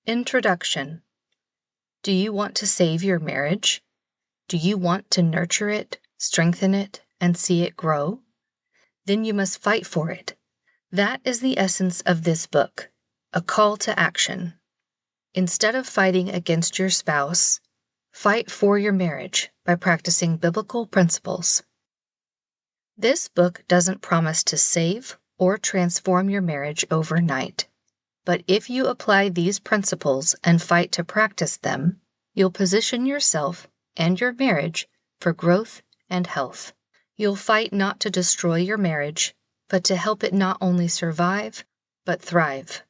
Introduction. Do you want to save your marriage? Do you want to nurture it, strengthen it, and see it grow? Then you must fight for it. That is the essence of this book, a call to action. Instead of fighting against your spouse, fight for your marriage by practicing biblical principles. This book doesn't promise to save or transform your marriage overnight. But if you apply these principles and fight to practice them, you'll position yourself and your marriage for growth and health. You'll fight not to destroy your marriage, but to help it not only survive, but thrive.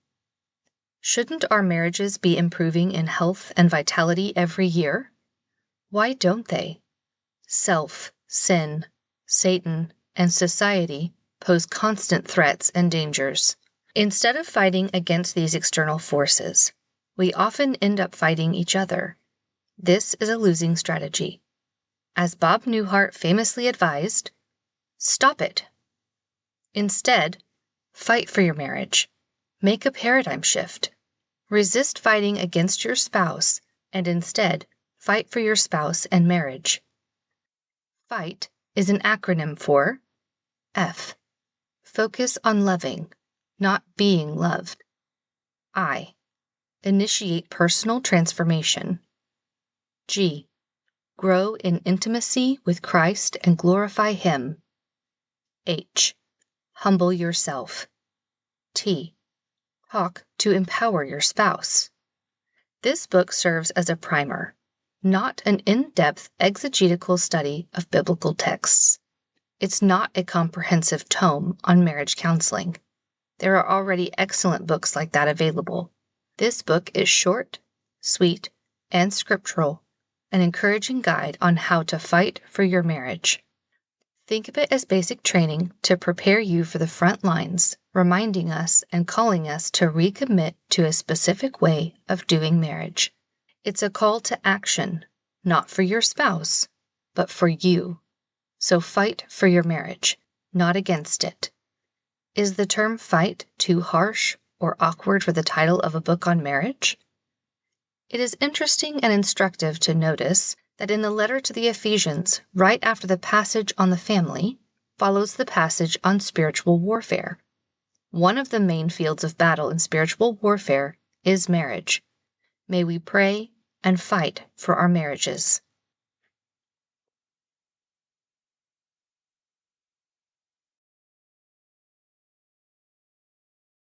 Shouldn't our marriages be improving in health and vitality every year? Why don't they? Self, sin, Satan, and society pose constant threats and dangers. Instead of fighting against these external forces, we often end up fighting each other. This is a losing strategy. As Bob Newhart famously advised, stop it. Instead, fight for your marriage. Make a paradigm shift. Resist fighting against your spouse and instead fight for your spouse and marriage. FIGHT is an acronym for F. Focus on loving, not being loved. I. Initiate personal transformation. G. Grow in intimacy with Christ and glorify Him. H. Humble yourself. T. Talk to empower your spouse. This book serves as a primer, not an in-depth exegetical study of biblical texts. It's not a comprehensive tome on marriage counseling. There are already excellent books like that available. This book is short, sweet, and scriptural, an encouraging guide on how to fight for your marriage. Think of it as basic training to prepare you for the front lines, reminding us and calling us to recommit to a specific way of doing marriage. It's a call to action, not for your spouse, but for you. So fight for your marriage, not against it. Is the term fight too harsh or awkward for the title of a book on marriage? It is interesting and instructive to notice that in the letter to the Ephesians, right after the passage on the family, follows the passage on spiritual warfare. One of the main fields of battle in spiritual warfare is marriage. May we pray and fight for our marriages.